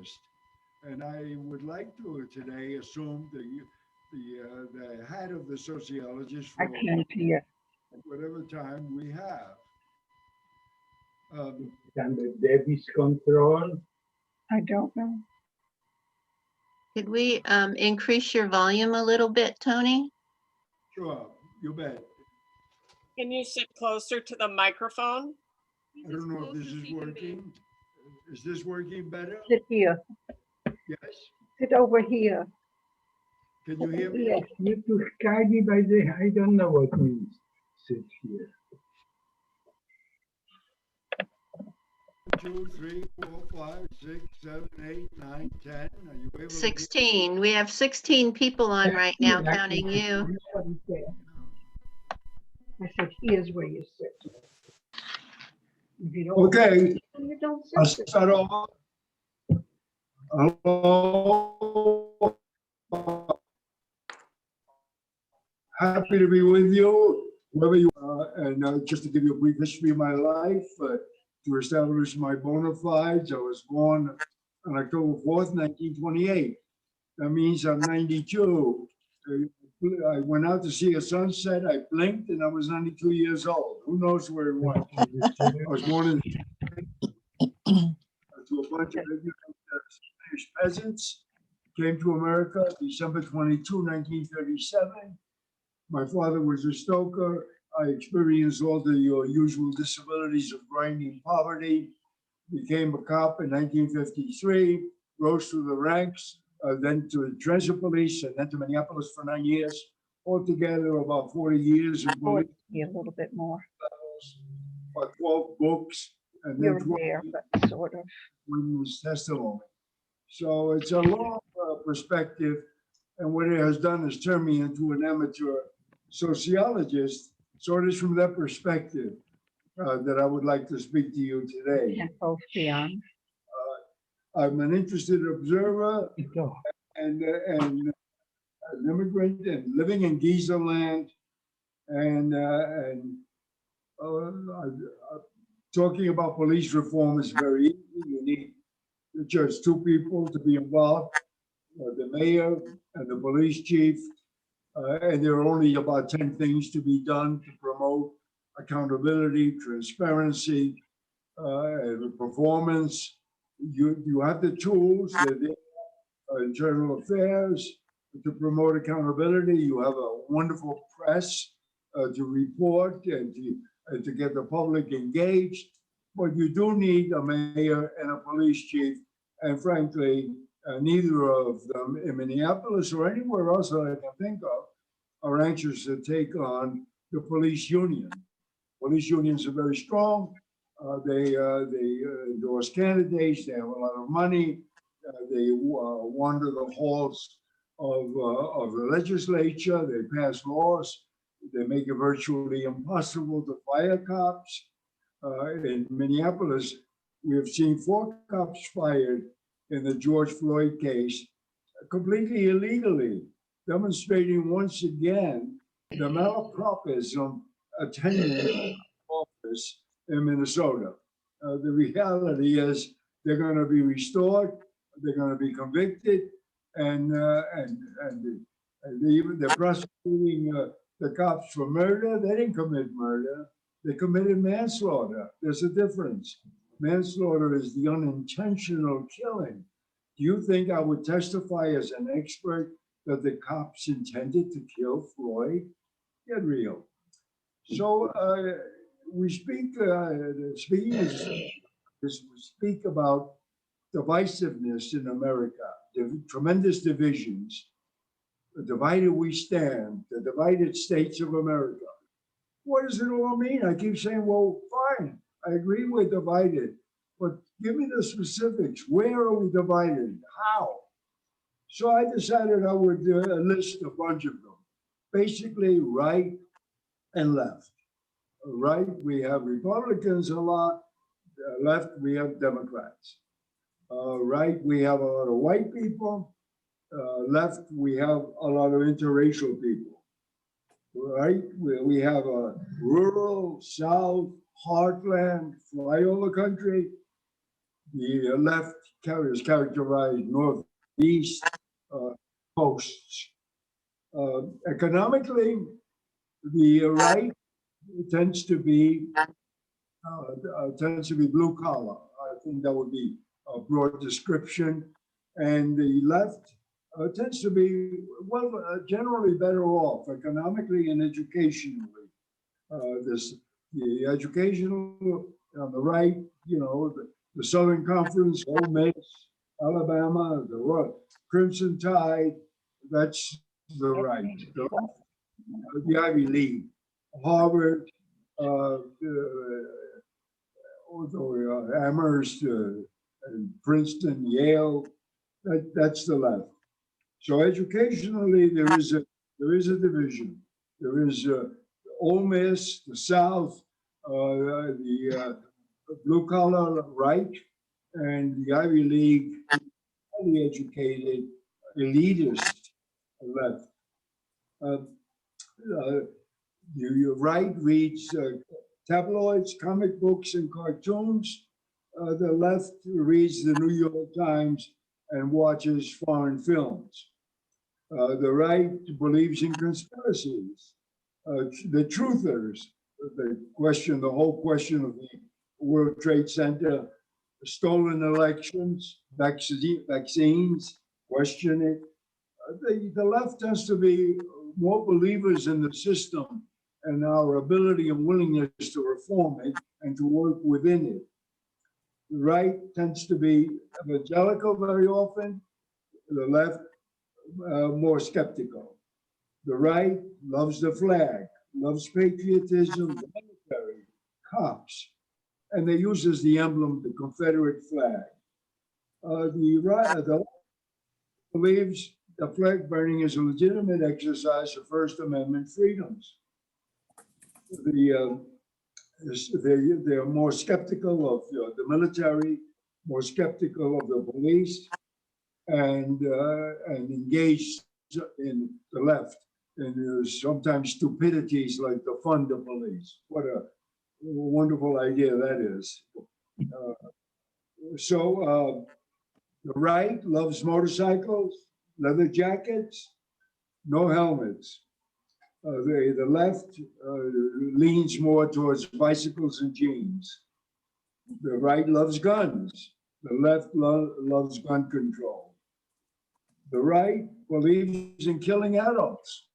sociologist, and I would like to today assume the hat of the sociologist I for can't hear. whatever time we have. Can the Davis control? I don't know. Could we increase your volume a little bit, Tony? Sure, you bet. Can you sit closer to the microphone? I don't know if this is working. Is this working better? Sit here. Yes. Sit over here. Can you hear me? Yes. You too skyby by the, I don't know what means sit here. 2, 3, 4, 5, 6, 7, 8, 9, 10. Are you able to hear? 16. We have 16 people on right now, counting you. That's what he said. I said, here's where you sit. If you don't, Okay, you don't I'll sit. start off. Hello. Happy to be with you, wherever you are, and just to give you a brief history of my life, to establish my bona fides. I was born on October 4th, 1928. That means I'm 92. I went out to see a sunset. I blinked and I was 92 years old. Who knows where it went? I was born to a bunch of Spanish peasants. Came to America December 22, 1937. My father was a stoker. I experienced all the usual disabilities of grinding poverty. Became a cop in 1953, rose through the ranks, then to the Treasure Police, and then to Minneapolis for 9 years. Altogether, about 40 years in police, Here a little bit more. about 12 books, and then You're 12 there, but sort of. witness testimony. So it's a long perspective, and what it has done is turn me into an amateur sociologist. So it is from that perspective that I would like to speak to you today. Can't both be on. I'm an interested observer Go. and an immigrant and living in Giza land, and talking about police reform is very easy. You need just two people to be involved, the mayor and the police chief, and there are only about 10 things to be done to promote accountability, transparency, and performance. You have the tools, the internal affairs to promote accountability. You have a wonderful press to report and to get the public engaged. But you do need a mayor and a police chief, and frankly, neither of them in Minneapolis or anywhere else that I can think of are anxious to take on the police union. Police unions are very strong. They endorse candidates. They have a lot of money. They wander the halls of the legislature. They pass laws. They make it virtually impossible to fire cops. In Minneapolis, we have seen 4 cops fired in the George Floyd case, completely illegally, demonstrating once again the malapropism attending office in Minnesota. The reality is they're going to be restored, they're going to be convicted, and they're prosecuting the cops for murder. They didn't commit murder. They committed manslaughter. There's a difference. Manslaughter is the unintentional killing. Do you think I would testify as an expert that the cops intended to kill Floyd? Get real. So we speak about divisiveness in America, tremendous divisions. Divided we stand, the divided states of America. What does it all mean? I keep saying, well, fine, I agree we're divided, but give me the specifics. Where are we divided? How? So I decided I would list a bunch of them. Basically, right and left. Right, we have Republicans a lot. Left, we have Democrats. Right, we have a lot of white people. Left, we have a lot of interracial people. Right, we have a rural, south, heartland, flyover country. The left is characterized northeast coasts. Economically, the right tends to be blue collar. I think that would be a broad description. And the left tends to be, well, generally better off economically and educationally. The educational on the right, you know, the Southern Conference, Ole Miss, Alabama, the Crimson Tide, that's the right. The Ivy League, Harvard, Amherst, and Princeton, Yale, that's the left. So educationally, there is a division. There is Ole Miss, the South, the blue collar right, and the Ivy League, highly educated, elitist left. Your right reads tabloids, comic books, and cartoons. The left reads the New York Times and watches foreign films. The right believes in conspiracies. The truthers, the whole question of the World Trade Center, stolen elections, vaccines, question it. The left tends to be more believers in the system and our ability and willingness to reform it and to work within it. The right tends to be evangelical very often, the left more skeptical. The right loves the flag, loves patriotism, the military, cops, and they use as the emblem the Confederate flag. The left believes the flag burning is a legitimate exercise of First Amendment freedoms. They're more skeptical of the military, more skeptical of the police, and engaged in the left in sometimes stupidities like the fund the police. What a wonderful idea that is. The right loves motorcycles, leather jackets, no helmets. The left leans more towards bicycles and jeans. The right loves guns. The left loves gun control. The right believes in killing adults,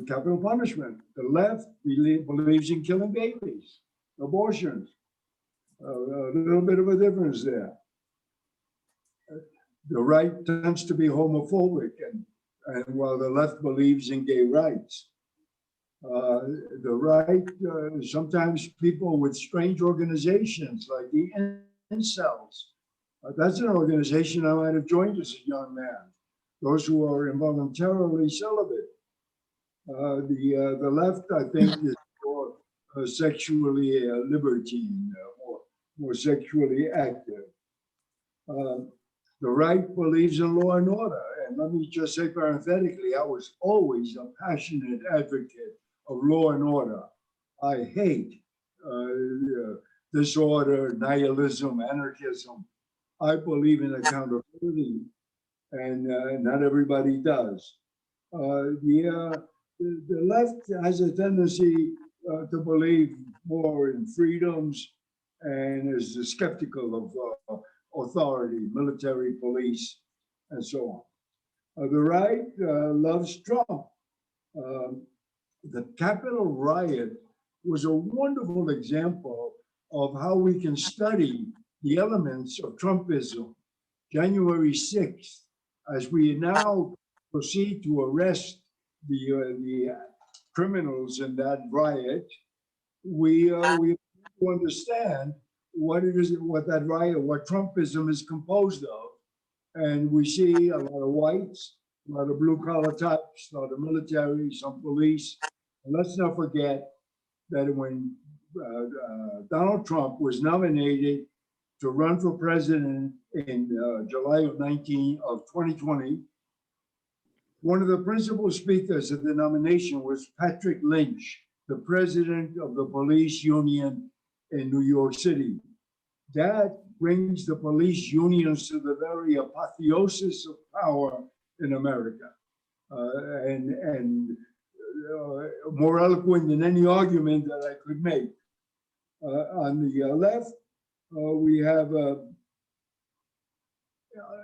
capital punishment. The left believes in killing babies, abortions. A little bit of a difference there. The right tends to be homophobic, and while the left believes in gay rights. The right, sometimes people with strange organizations like the incels. That's an organization I might have joined as a young man. Those who are involuntarily celibate. The left, I think, is more sexually libertine, more sexually active. The right believes in law and order. And let me just say parenthetically, I was always a passionate advocate of law and order. I hate disorder, nihilism, anarchism. I believe in accountability, and not everybody does. The left has a tendency to believe more in freedoms and is skeptical of authority, military, police, and so on. The right loves Trump. The Capitol riot was a wonderful example of how we can study the elements of Trumpism. January 6th, as we now proceed to arrest the criminals in that riot, we understand what that riot, what Trumpism is composed of. And we see a lot of whites, a lot of blue collar types, a lot of military, some police. And let's not forget that when Donald Trump was nominated to run for president in July of 2020, one of the principal speakers at the nomination was Patrick Lynch, the president of the police union in New York City. That brings the police unions to the very apotheosis of power in America. And more eloquent than any argument that I could make. On the left, we have an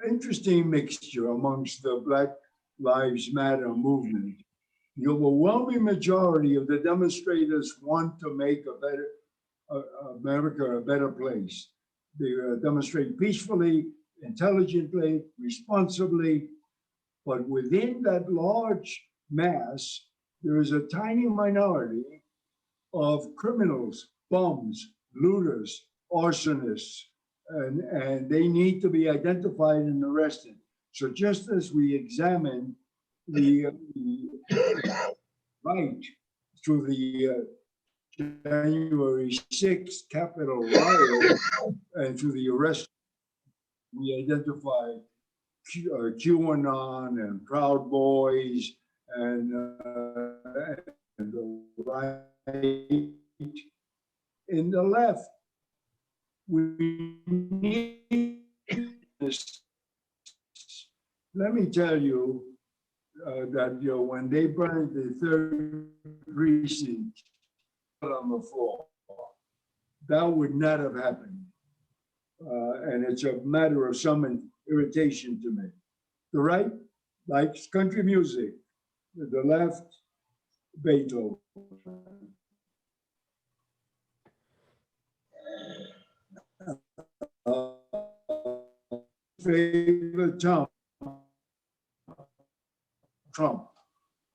interesting mixture amongst the Black Lives Matter movement. The overwhelming majority of the demonstrators want to make a better America a better place. They demonstrate peacefully, intelligently, responsibly, but within that large mass, there is a tiny minority of criminals, bums, looters, arsonists, and they need to be identified and arrested. So just as we examine the right through the January 6th Capitol riot and through the arrest, we identify QAnon and Proud Boys and the right. In the left, we need this. Let me tell you that when they burned the third precinct on the floor, that would not have happened. And it's a matter of some irritation to me. The right likes country music, the left, Beethoven. Favorite Trump,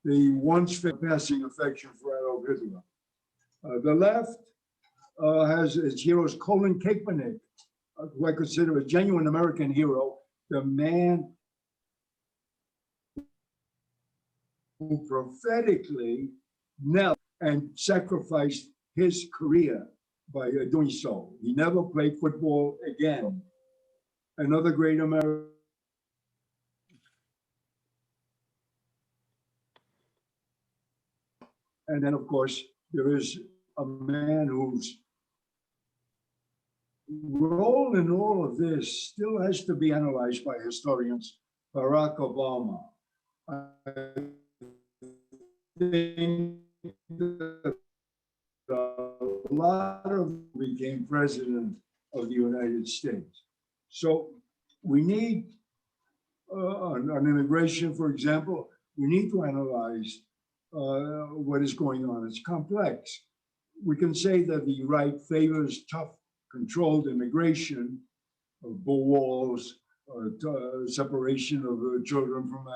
the once passing affection for Adolf Hitler. The left has its heroes Colin Kaepernick, who I consider a genuine American hero, the man who prophetically knelt and sacrificed his career by doing so. He never played football again. Another great American. And then, of course, there is a man whose role in all of this still has to be analyzed by historians, Barack Obama. I think that a lot of became president of the United States. So we need, on immigration, for example, we need to analyze what is going on. It's complex. We can say that the right favors tough, controlled immigration, bull walls, separation of children from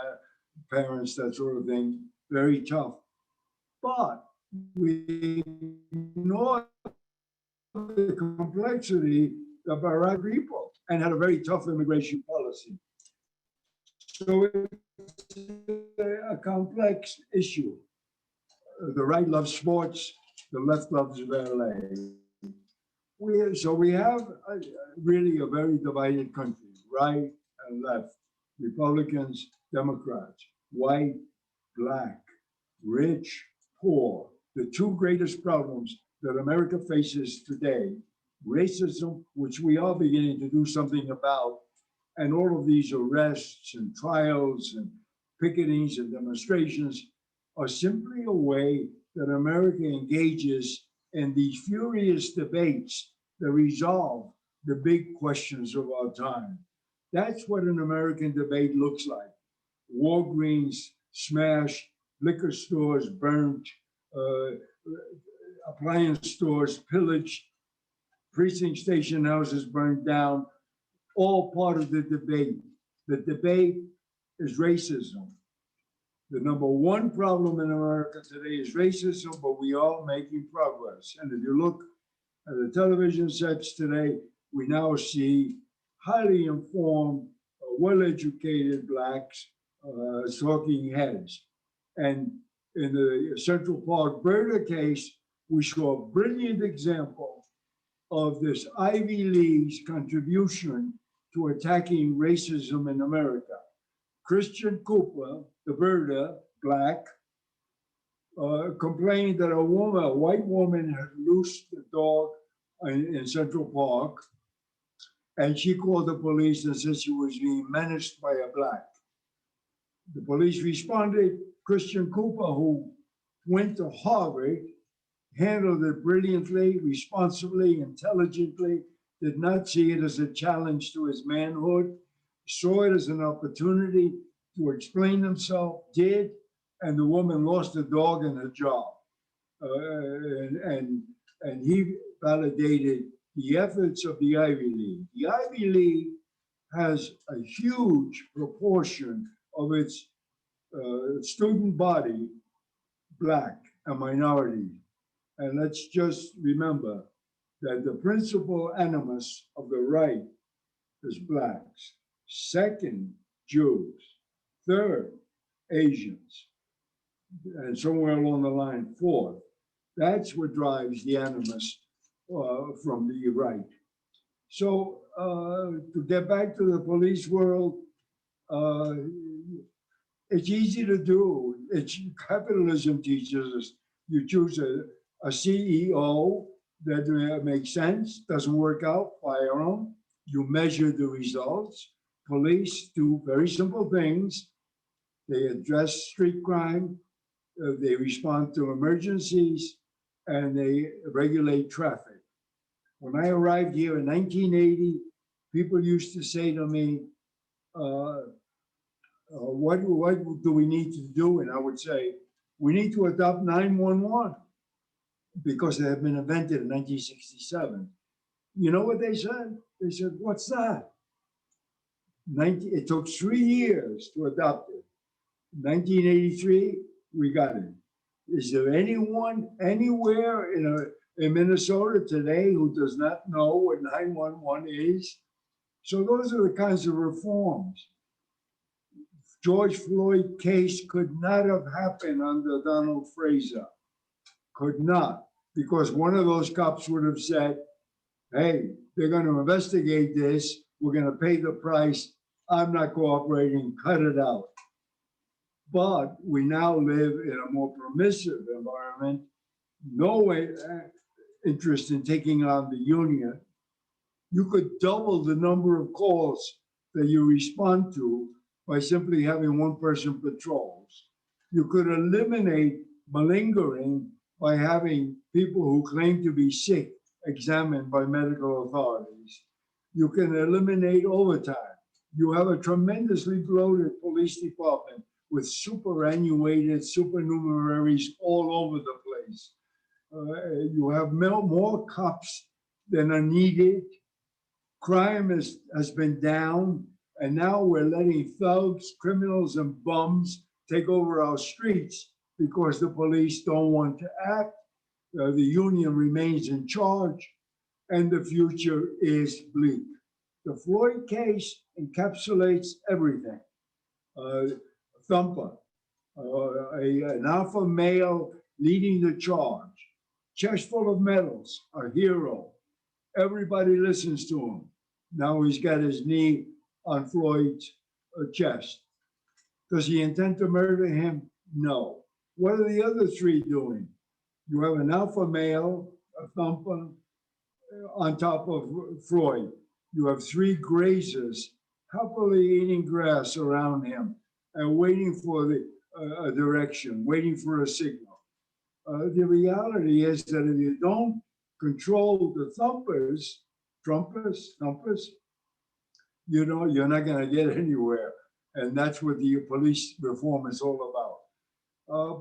parents, that sort of thing, very tough. But we ignore the complexity of Barack people and had a very tough immigration policy. So it's a complex issue. The right loves sports, the left loves ballet. So we have really a very divided country, right and left, Republicans, Democrats, white, black, rich, poor. The two greatest problems that America faces today, racism, which we are beginning to do something about, and all of these arrests and trials and picketings and demonstrations are simply a way that America engages in these furious debates that resolve the big questions of our time. That's what an American debate looks like. Walgreens smashed, liquor stores burnt, appliance stores pillaged, precinct station houses burned down, all part of the debate. The debate is racism. The number one problem in America today is racism, but we are making progress. And if you look at the television sets today, we now see highly informed, well-educated blacks, talking heads. And in the Central Park murder case, we saw a brilliant example of this Ivy League's contribution to attacking racism in America. Christian Cooper, the birder, black, complained that a white woman had loosed the dog in Central Park, and she called the police and said she was being menaced by a black. The police responded. Christian Cooper, who went to Harvard, handled it brilliantly, responsibly, intelligently, did not see it as a challenge to his manhood, saw it as an opportunity to explain himself, did, and the woman lost a dog and a job. And he validated the efforts of the Ivy League. The Ivy League has a huge proportion of its student body, black and minority. And let's just remember that the principal animus of the right is blacks. Second, Jews. Third, Asians. And somewhere along the line, fourth. That's what drives the animus from the right. So to get back to the police world, it's easy to do. Capitalism teaches us you choose a CEO that makes sense, doesn't work out, fire them. You measure the results. Police do very simple things. They address street crime, they respond to emergencies, and they regulate traffic. When I arrived here in 1980, people used to say to me, what do we need to do? And I would say, we need to adopt 911 because it had been invented in 1967. You know what they said? They said, what's that? It took 3 years to adopt it. 1983, we got it. Is there anyone anywhere in Minnesota today who does not know what 911 is? So those are the kinds of reforms. George Floyd case could not have happened under Donald Fraser. Could not, because one of those cops would have said, hey, they're going to investigate this. We're going to pay the price. I'm not cooperating. Cut it out. But we now live in a more permissive environment. No way interest in taking on the union. You could double the number of calls that you respond to by simply having one person patrols. You could eliminate malingering by having people who claim to be sick examined by medical authorities. You can eliminate overtime. You have a tremendously bloated police department with superannuated supernumeraries all over the place. You have more cops than are needed. Crime has been down, and now we're letting thugs, criminals, and bums take over our streets because the police don't want to act. The union remains in charge, and the future is bleak. The Floyd case encapsulates everything. Thumper, an alpha male leading the charge, chest full of medals, a hero. Everybody listens to him. Now he's got his knee on Floyd's chest. Does he intend to murder him? No. What are the other three doing? You have an alpha male, a thumper, on top of Floyd. You have three grazers happily eating grass around him and waiting for a direction, waiting for a signal. The reality is that if you don't control the thumpers, you know, you're not going to get anywhere. And that's what the police reform is all about.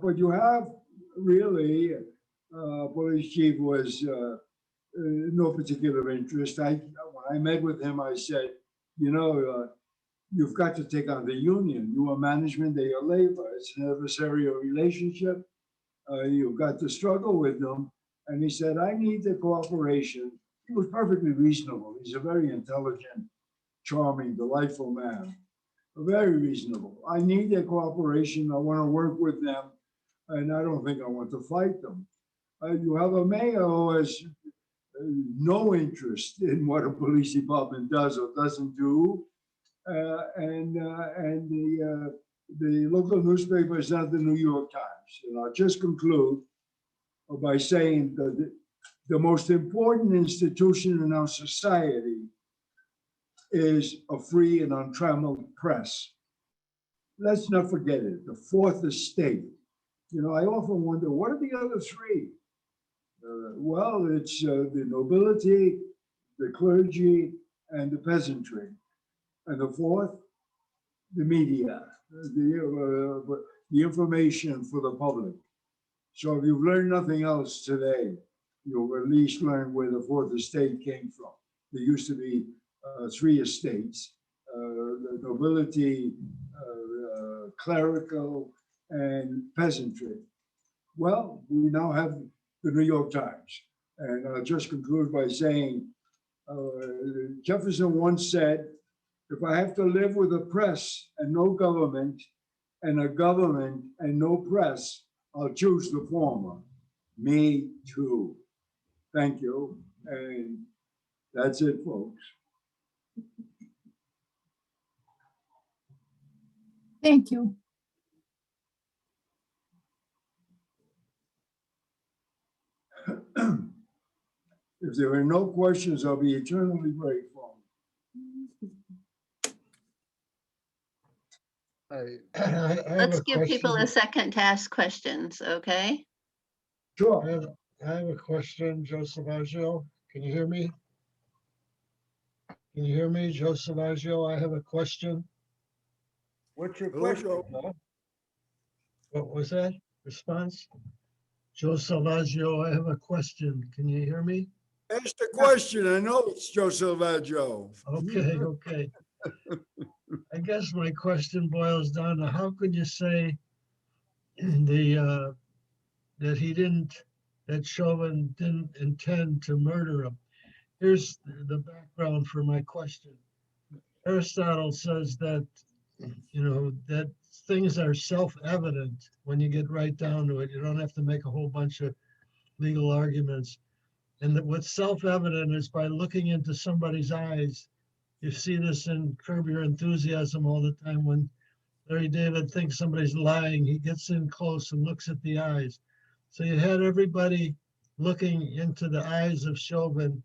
But you have really, police chief was no particular interest. When I met with him, I said, you know, you've got to take on the union. You are management, they are labor. It's an adversarial relationship. You've got to struggle with them. And he said, I need the cooperation. He was perfectly reasonable. He's a very intelligent, charming, delightful man. Very reasonable. I need their cooperation. I want to work with them. And I don't think I want to fight them. You have a mayor who has no interest in what a police department does or doesn't do. And the local newspaper is not the New York Times. And I'll just conclude by saying that the most important institution in our society is a free and untrammeled press. Let's not forget it, the fourth estate. You know, I often wonder, what are the other three? Well, it's the nobility, the clergy, and the peasantry. And the fourth, the media, the information for the public. So if you've learned nothing else today, you'll at least learn where the fourth estate came from. There used to be three estates, the nobility, clerical, and peasantry. Well, we now have the New York Times. And I'll just conclude by saying, Jefferson once said, if I have to live with a press and no government, and a government and no press, I'll choose the former. Me too. Thank you. And that's it, folks. Thank you. If there are no questions, I'll be eternally grateful. Let's give people a second to ask questions, okay? Sure. I have a question, Joe Savaggio. Can you hear me? Can you hear me, Joe Savaggio? I have a question. What's your Hello, question? Joe. What was that response? Joe Savaggio, I have a question. Can you hear me? Ask the question. I know it's Joe Silvaggio. Okay, okay. I guess my question boils down to how could you say that that Chauvin didn't intend to murder him? Here's the background for my question. Aristotle says that, you know, that things are self-evident when you get right down to it. You don't have to make a whole bunch of legal arguments. And that what's self-evident is by looking into somebody's eyes. You see this in Curb Your Enthusiasm all the time. When Larry David thinks somebody's lying, he gets in close and looks at the eyes. So you had everybody looking into the eyes of Chauvin,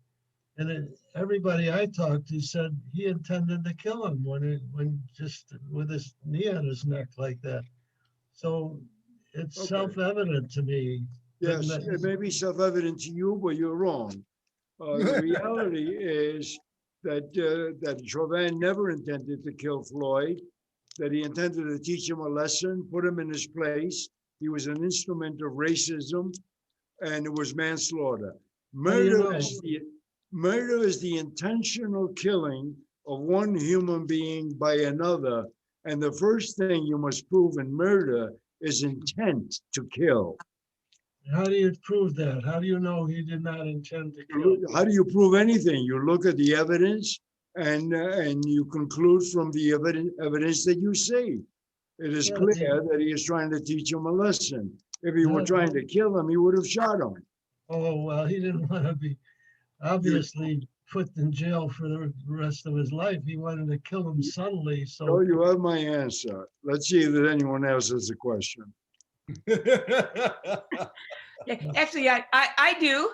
and everybody I talked to said he intended to kill him when just with his knee on his neck like that. So it's Okay. self-evident to me. Yes, it may be self-evident to you, but you're wrong. The reality is that Chauvin never intended to kill Floyd, that he intended to teach him a lesson, put him in his place. He was an instrument of racism, and it was manslaughter. Murder is the intentional killing of one human being by another. And the first thing you must prove in murder is intent to kill. How do you prove that? How do you know he did not intend to kill? How do you prove anything? You look at the evidence and you conclude from the evidence that you see. It is clear that he is trying to teach him a lesson. If he were trying to kill him, he would have shot him. Oh, well, he didn't want to be obviously put in jail for the rest of his life. He wanted to kill him suddenly. So you have my answer. Let's see if anyone else has a question. Yeah, actually, I do.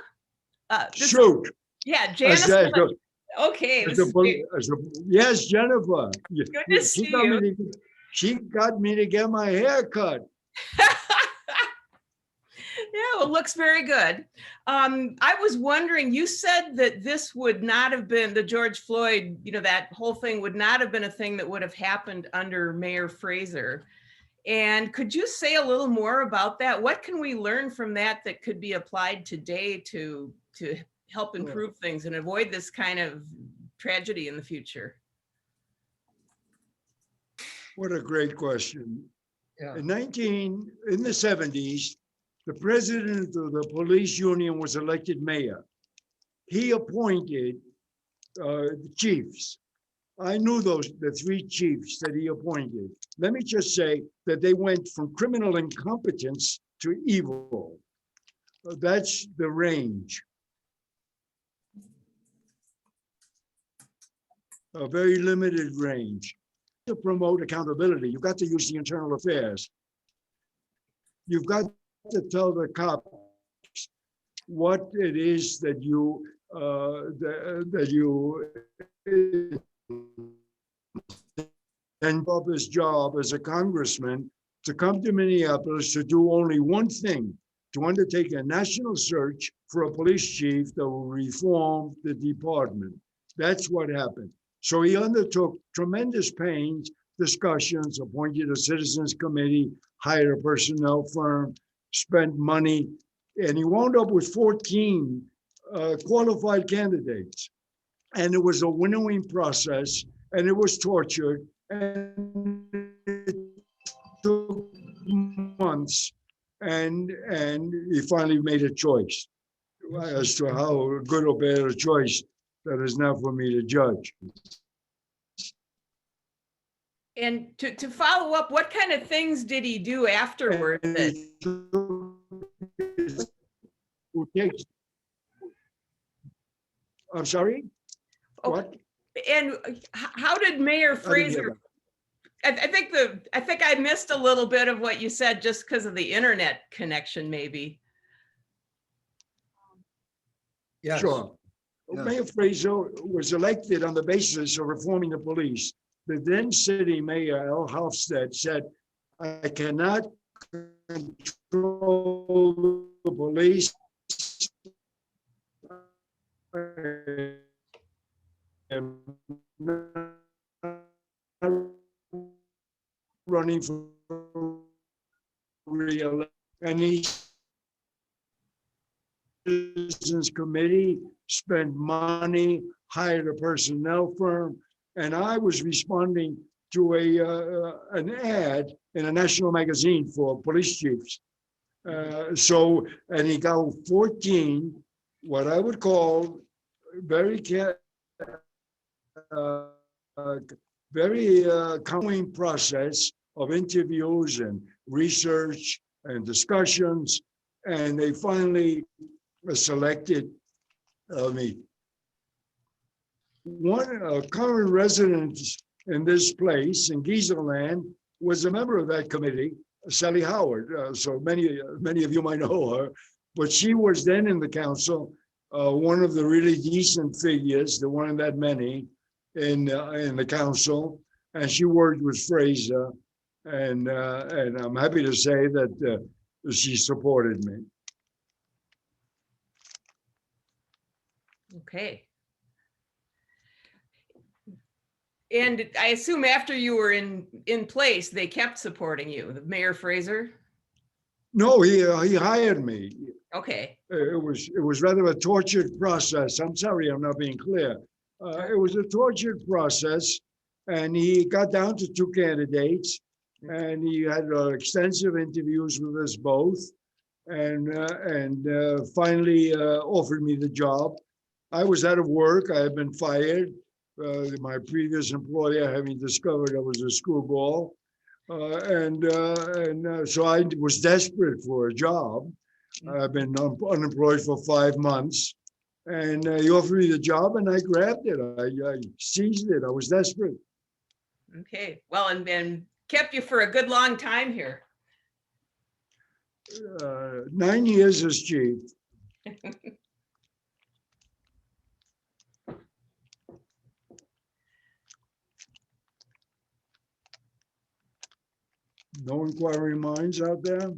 Shoot. Yeah, Janice. Okay. Yes, Jennifer. Good to see you. She got me to get my hair cut. Yeah, well, it looks very good. I was wondering, you said that this would not have been the George Floyd, you know, that whole thing would not have been a thing that would have happened under Mayor Fraser. And could you say a little more about that? What can we learn from that that could be applied today to help improve things and avoid this kind of tragedy in the future? What a great question. Yeah. In the 70s, the president of the police union was elected mayor. He appointed chiefs. I knew the three chiefs that he appointed. Let me just say that they went from criminal incompetence to evil. That's the range. A very limited range. To promote accountability, you've got to use the internal affairs. You've got to tell the cops what it is that you and up his job as a congressman to come to Minneapolis to do only one thing, to undertake a national search for a police chief that will reform the department. That's what happened. So he undertook tremendous pains, discussions, appointed a citizens committee, hired a personnel firm, spent money, and he wound up with 14 qualified candidates. And it was a winnowing process, and it was tortured, and it took months, and he finally made a choice. As to how good or bad a choice, that is not for me to judge. And to follow up, what kind of things did he do afterward? And That, who takes, I'm sorry? Oh, What? and how did Mayor I didn't hear Fraser? I think I missed a little bit of what you said just because of the internet connection, maybe. Yes. Sure. Yes. Mayor Fraser was elected on the basis of reforming the police. The then city mayor, Al Hofstad, said, I cannot control the police. I'm not running for re-election. And he Citizens Committee, spent money, hired a personnel firm, and I was responding to an ad in a national magazine for police chiefs. And he got 14, what I would call very common process of interviews and research and discussions, and they finally selected me. One current resident in this place, in Gizaland, was a member of that committee, Sally Howard. So many of you might know her, but she was then in the council, one of the really decent figures, there weren't that many in the council, and she worked with Fraser, and I'm happy to say that she supported me. Okay. And I assume after you were in place, they kept supporting you, Mayor Fraser? No, he hired me. Okay. It was rather a tortured process. I'm sorry, I'm not being clear. It was a tortured process, and he got down to 2 candidates, and he had extensive interviews with us both, and finally offered me the job. I was out of work. I had been fired. My previous employer having discovered I was a screwball. So I was desperate for a job. I've been unemployed for 5 months. And he offered me the job, and I grabbed it. I seized it. I was desperate. Okay. Well, and kept you for a good long time here. 9 years as chief. No inquiring minds out there?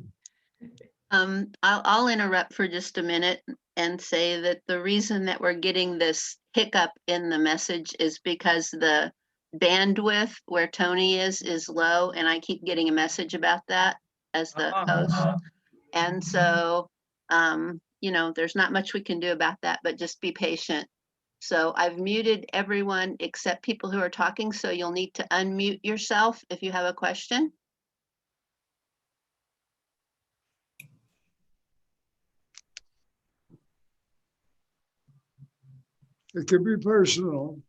I'll interrupt for just a minute and say that the reason that we're getting this hiccup in the message is because the bandwidth where Tony is low, and I keep getting a message about that as the host. And so, there's not much we can do about that, but just be patient. So I've muted everyone except people who are talking, so you'll need to unmute yourself if you have a question. It could be personal.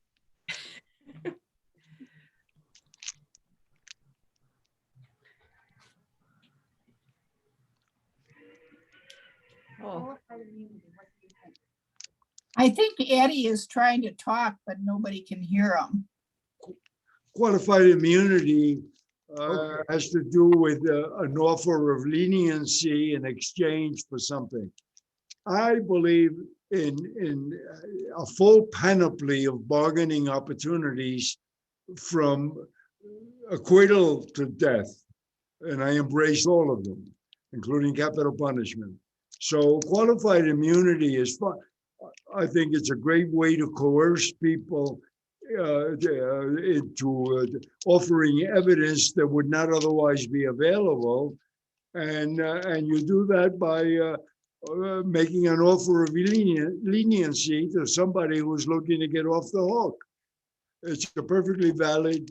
Oh, I think Eddie is trying to talk, but nobody can hear him. Qualified immunity has to do with an offer of leniency in exchange for something. I believe in a full panoply of bargaining opportunities from acquittal to death. And I embrace all of them, including capital punishment. So qualified immunity is fun. I think it's a great way to coerce people into offering evidence that would not otherwise be available. And you do that by making an offer of leniency to somebody who's looking to get off the hook. It's a perfectly valid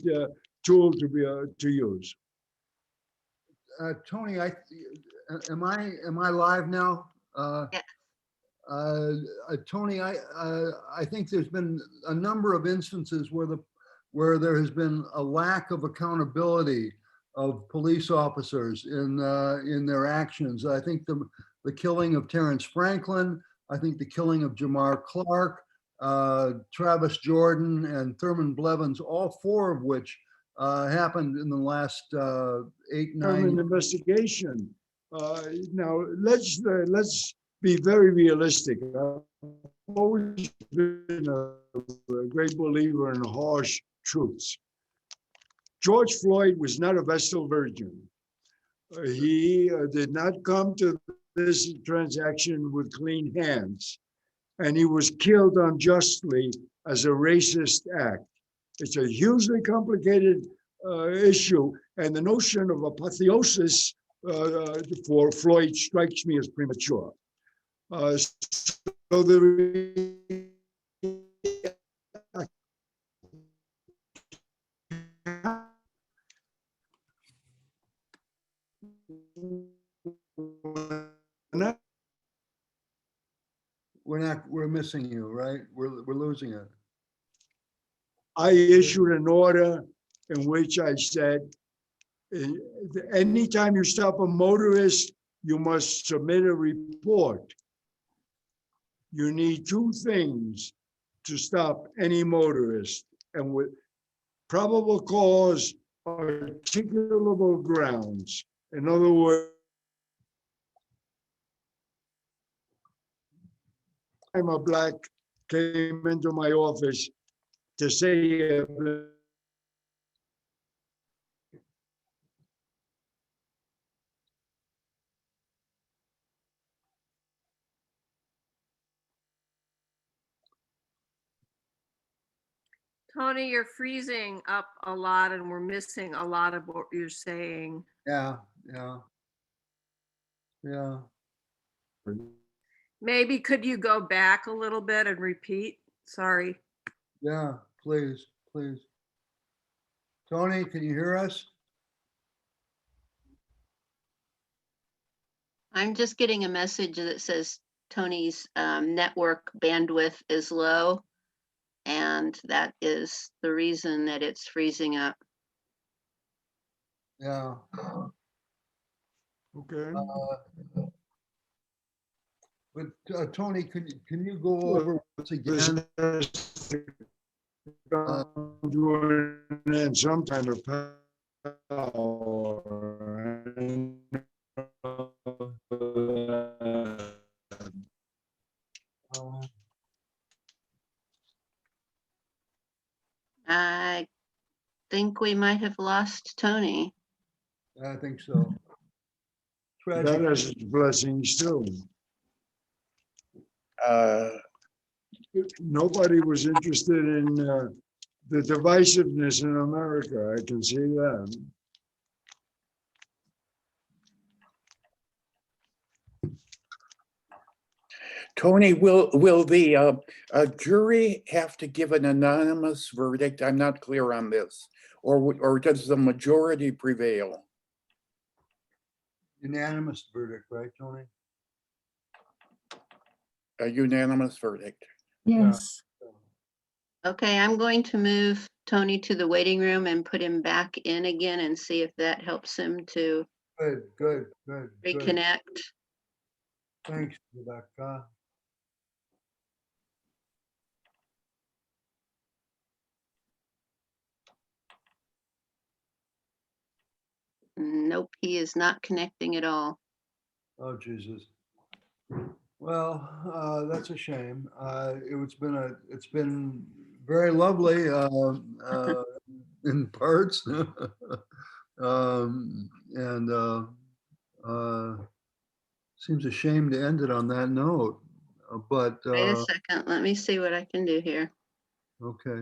tool to use. Tony, am I live now? Yeah. Tony, I think there's been a number of instances where there has been a lack of accountability of police officers in their actions. I think the killing of Terrence Franklin, I think the killing of Jamar Clark, Travis Jordan, and Thurman Blevins, all four of which happened in the last 8, 9 An investigation. Now let's be very realistic. I've always been a great believer in harsh truths. George Floyd was not a Vestal virgin. He did not come to this transaction with clean hands, and he was killed unjustly as a racist act. It's a hugely complicated issue, and the notion of apotheosis for Floyd strikes me as premature. So we're missing you, right? We're losing it. I issued an order in which I said, anytime you stop a motorist, you must submit a report. You need two things to stop any motorist, and with probable cause, articulable grounds. In other words, I'm a black came into my office to say Tony, you're freezing up a lot and we're missing a lot of what you're saying. Yeah. Maybe could you go back a little bit and repeat? Sorry. Yeah, please. Tony, can you hear us? I'm just getting a message that says Tony's network bandwidth is low. And that is the reason that it's freezing up. Yeah. okay. But Tony, can you go over once again? And some kind of power. I think we might have lost Tony. I think so. That Tragic. has its blessings too. Nobody was interested in the divisiveness in America. I can see that. Tony, will the jury have to give an anonymous verdict? I'm not clear on this. Or does the majority prevail? Unanimous verdict, right, Tony? A unanimous verdict. Yes. Okay, I'm going to move Tony to the waiting room and put him back in again and see if that helps him to Good. reconnect. Thanks, Rebecca. Nope, he is not connecting at all. Oh, Jesus. Well, that's a shame. It's been very lovely in parts. And seems a shame to end it on that note, but Wait a second, let me see what I can do here. okay.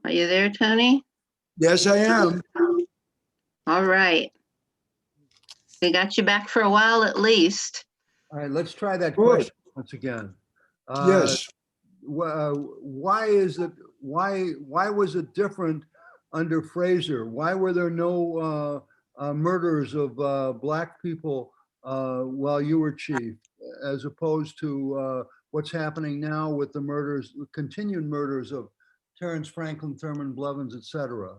Are you there, Tony? Yes, I am. All right. We got you back for a while at least. All right, let's try that Good. question once again. Yes. Why is it, why was it different under Fraser? Why were there no murders of Black people while you were chief, as opposed to what's happening now with the murders, continued murders of Terrence Franklin, Thurman Blevins, et cetera?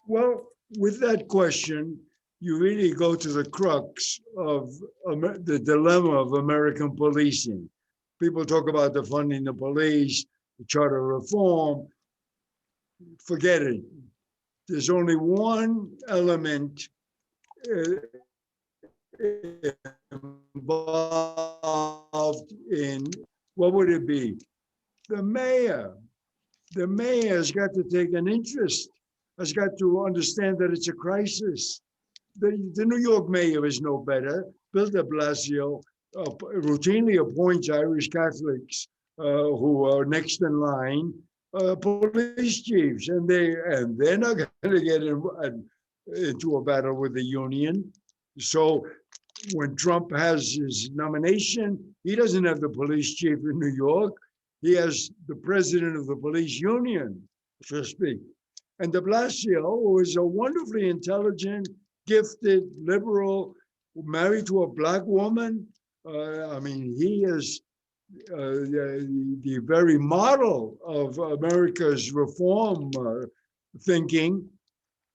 Well, with that question, you really go to the crux of the dilemma of American policing. People talk about defunding the police, the charter reform. Forget it. There's only one element involved in, what would it be? The mayor. The mayor has got to take an interest, has got to understand that it's a crisis. The New York mayor is no better. Bill de Blasio routinely appoints Irish Catholics who are next in line, police chiefs, and they're not going to get into a battle with the union. So when Trump has his nomination, he doesn't have the police chief in New York. He has the president of the police union, so to speak. And de Blasio, who is a wonderfully intelligent, gifted, liberal, married to a Black woman. I mean, he is the very model of America's reform thinking.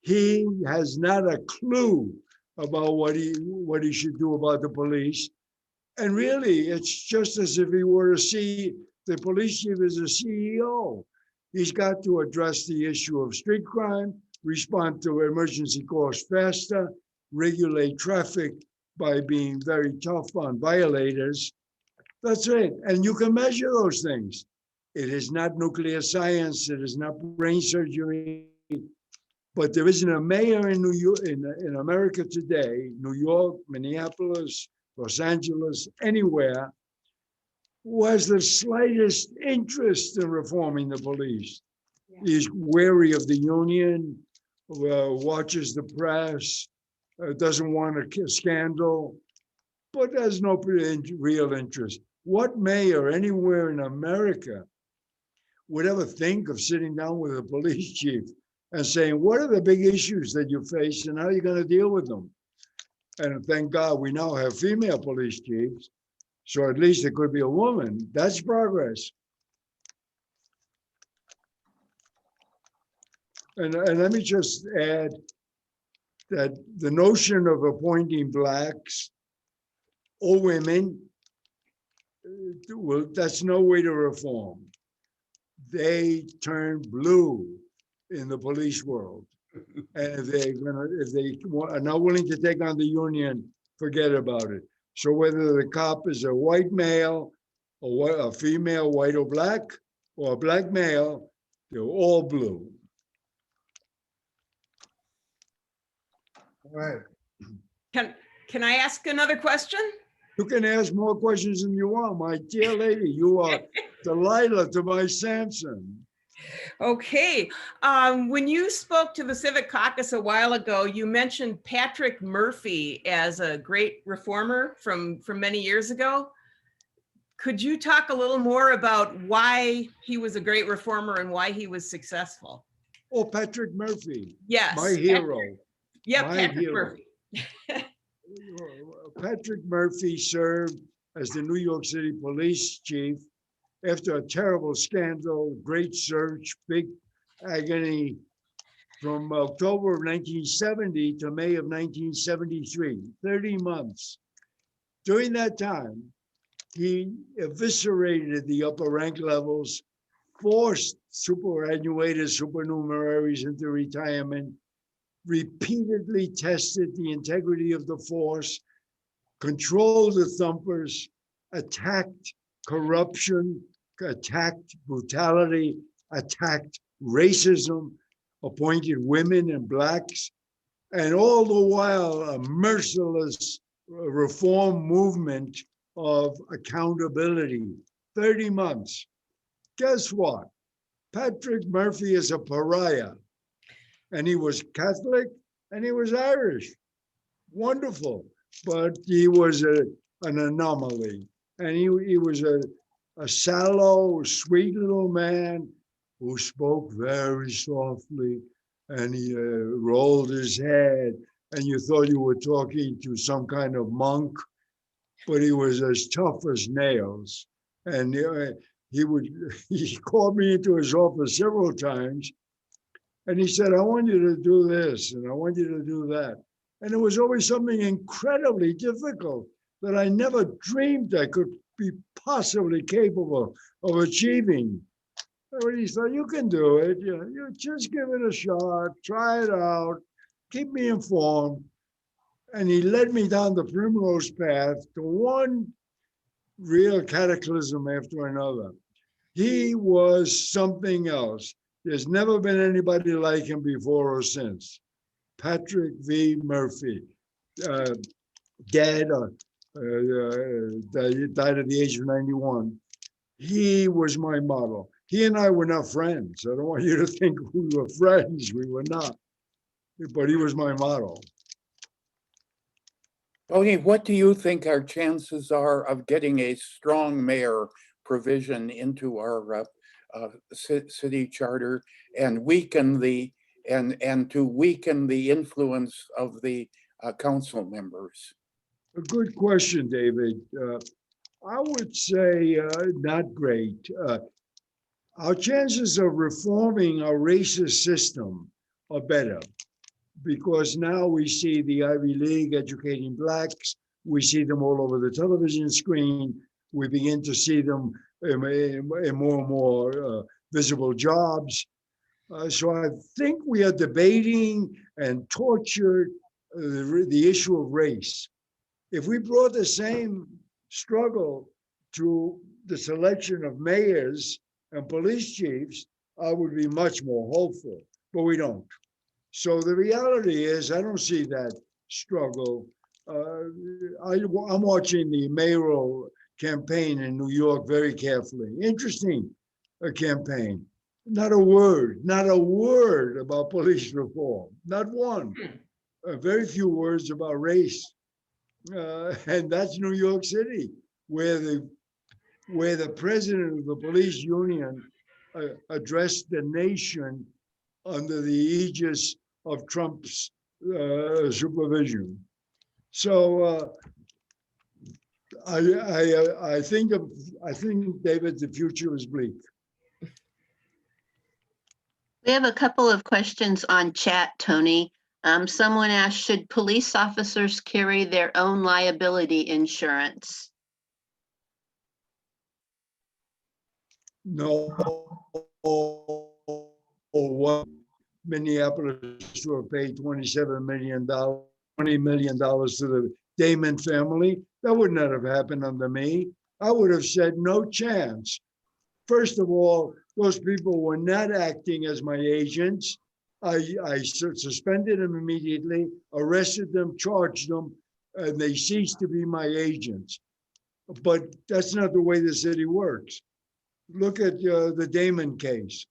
He has not a clue about what he should do about the police. And really, it's just as if he were to see the police chief as a CEO. He's got to address the issue of street crime, respond to emergency calls faster, regulate traffic by being very tough on violators. That's it. And you can measure those things. It is not nuclear science. It is not brain surgery. But there isn't a mayor in New York, in America today, New York, Minneapolis, Los Angeles, anywhere, who has the slightest interest in reforming the police. Yeah. He's wary of the union, watches the press, doesn't want a scandal, but has no real interest. What mayor anywhere in America would ever think of sitting down with a police chief and saying, what are the big issues that you face and how are you going to deal with them? And thank God we now have female police chiefs. So at least it could be a woman. That's progress. And let me just add that the notion of appointing Blacks or women, well, that's no way to reform. They turn blue in the police world. And if they are not willing to take on the union, forget about it. So whether the cop is a white male, or a female, white or black, or a Black male, they're all blue. All right. Can I ask another question? You can ask more questions than you want, my dear lady. You are Delilah to my Samson. Okay. When you spoke to the Civic Caucus a while ago, you mentioned Patrick Murphy as a great reformer from many years ago. Could you talk a little more about why he was a great reformer and why he was successful? Oh, Patrick Murphy. Yes. My hero. Yep, My Patrick hero. Murphy. Patrick Murphy served as the New York City police chief after a terrible scandal, great search, big agony from October of 1970 to May of 1973, 30 months. During that time, he eviscerated the upper rank levels, forced superannuated supernumeraries into retirement, repeatedly tested the integrity of the force, controlled the thumpers, attacked corruption, attacked brutality, attacked racism, appointed women and blacks, and all the while a merciless reform movement of accountability. 30 months. Guess what? Patrick Murphy is a pariah. And he was Catholic and he was Irish. Wonderful. But he was an anomaly. And he was a sallow, sweet little man who spoke very softly, and he rolled his head, and you thought you were talking to some kind of monk, but he was as tough as nails. And he called me into his office several times, and he said, I want you to do this, and I want you to do that. And it was always something incredibly difficult that I never dreamed I could be possibly capable of achieving. And he said, you can do it. You just give it a shot, try it out, keep me informed. And he led me down the primrose path to one real cataclysm after another. He was something else. There's never been anybody like him before or since. Patrick V. Murphy, died at the age of 91. He was my model. He and I were not friends. I don't want you to think we were friends. We were not. But he was my model. Tony, what do you think our chances are of getting a strong mayor provision into our city charter and weaken the and to weaken the influence of the council members? A good question, David. I would say not great. Our chances of reforming our racist system are better because now we see the Ivy League educating blacks. We see them all over the television screen. We begin to see them in more and more visible jobs. So I think we are debating and tortured the issue of race. If we brought the same struggle to the selection of mayors and police chiefs, I would be much more hopeful, but we don't. So the reality is, I don't see that struggle. I'm watching the mayoral campaign in New York very carefully. Interesting campaign. Not a word about police reform, not one. Very few words about race. And that's New York City, where the president of the police union addressed the nation under the aegis of Trump's supervision. So I think, David, the future is bleak. We have a couple of questions on chat, Tony. Someone asked, should police officers carry their own liability insurance? No. What Minneapolis will pay $27 million, $20 million to the Damon family. That would not have happened under me. I would have said no chance. First of all, those people were not acting as my agents. I suspended them immediately, arrested them, charged them, and they ceased to be my agents. But that's not the way the city works. Look at the Damon case.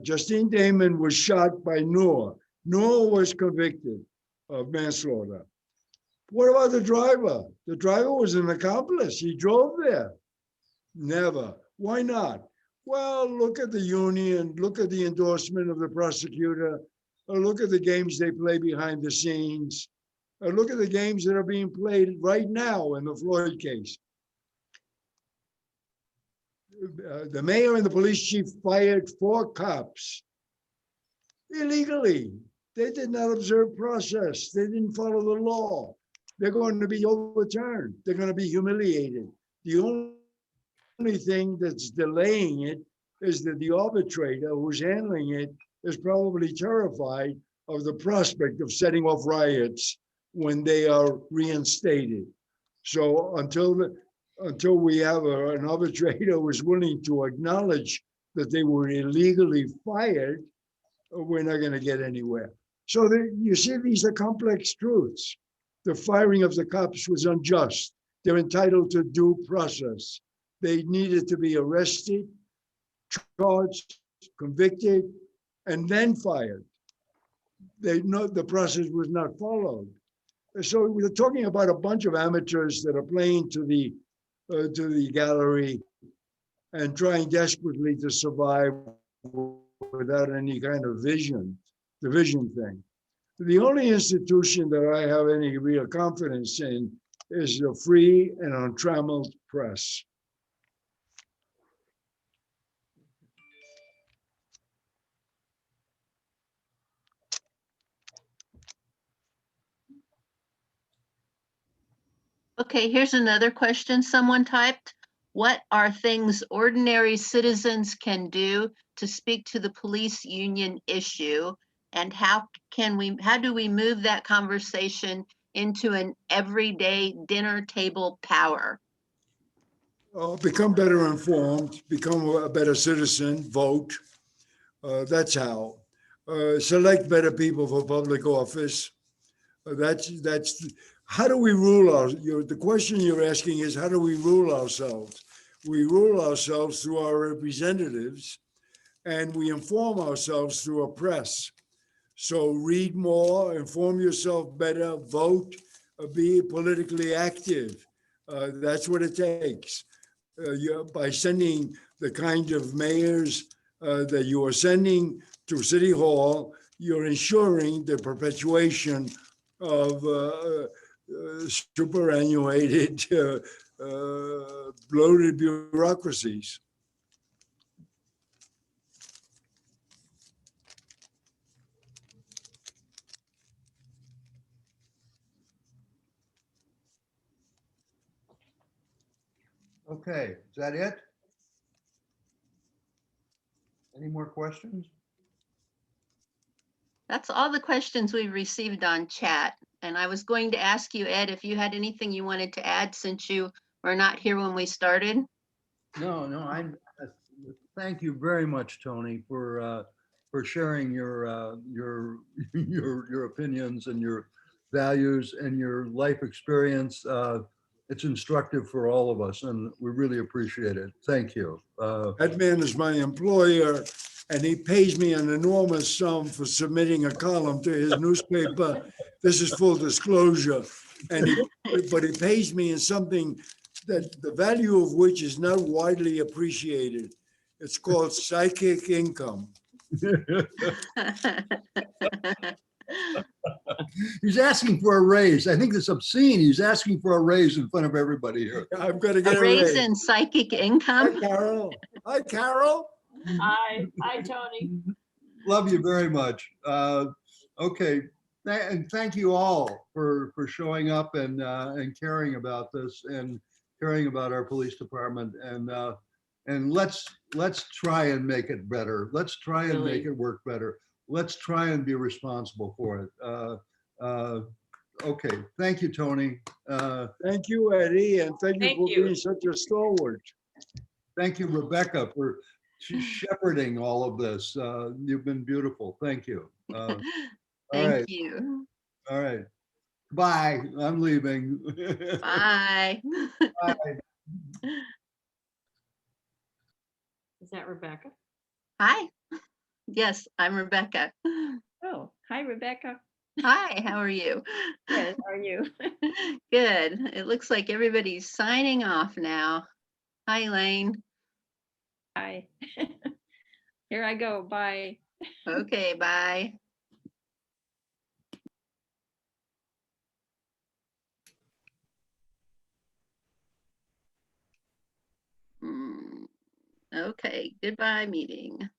Justine Damon was shot by Noor. Noor was convicted of manslaughter. What about the driver? The driver was an accomplice. He drove there. Never. Why not? Well, look at the union, look at the endorsement of the prosecutor, look at the games they play behind the scenes, look at the games that are being played right now in the Floyd case. The mayor and the police chief fired 4 cops illegally. They did not observe process. They didn't follow the law. they're going to be overturned. They're going to be humiliated. The only thing that's delaying it is that the arbitrator who's handling it is probably terrified of the prospect of setting off riots when they are reinstated. So until we have an arbitrator who is willing to acknowledge that they were illegally fired, we're not going to get anywhere. So you see, these are complex truths. The firing of the cops was unjust. They're entitled to due process. They needed to be arrested, charged, convicted, and then fired. The process was not followed. So we're talking about a bunch of amateurs that are playing to the gallery and trying desperately to survive without any kind of vision, the vision thing. The only institution that I have any real confidence in is the free and untrammeled press. Okay, here's another question someone typed. What are things ordinary citizens can do to speak to the police union issue? And how do we move that conversation into an everyday dinner table power? Become better informed, become a better citizen, vote. That's how. Select better people for public office. That's how do we rule the question you're asking is, how do we rule ourselves? We rule ourselves through our representatives, and we inform ourselves through a press. So read more, inform yourself better, vote, be politically active. That's what it takes. By sending the kind of mayors that you are sending to City Hall, you're ensuring the perpetuation of superannuated, bloated bureaucracies. Okay, is that it? Any more questions? That's all the questions we've received on chat. And I was going to ask you, Ed, if you had anything you wanted to add since you were not here when we started. No, thank you very much, Tony, for sharing your your opinions and your values and your life experience. It's instructive for all of us, and we really appreciate it. Thank you. That man is my employer, and he pays me an enormous sum for submitting a column to his newspaper. This is full disclosure, but he pays me in something that the value of which is not widely appreciated. It's called psychic income. He's asking for a raise. I think it's obscene. He's asking for a raise in front of everybody here. I'm going to get A a raise raise. in psychic Hi, income. Carol. Hi, Carol. Hi, Tony. Love you very much. Okay, and thank you all for showing up and caring about this and caring about our police department, and let's try and make it better. Let's try and make it work better. Let's try and be responsible for it. Okay, thank you, Tony. Thank you, Eddie, and thank you Thank for you. being such a stalwart. Thank you, Rebecca, for shepherding all of this. You've been beautiful. Thank you. All Thank right. you. All right. Bye. I'm leaving. Bye. Bye. Is that Rebecca? Hi. Yes, I'm Rebecca. Oh, hi, Rebecca. Hi, how are you? Good, how are you? Good. It looks like everybody's signing off now. Hi, Elaine. Hi. Here I go. Bye. Okay, bye. Okay, goodbye meeting.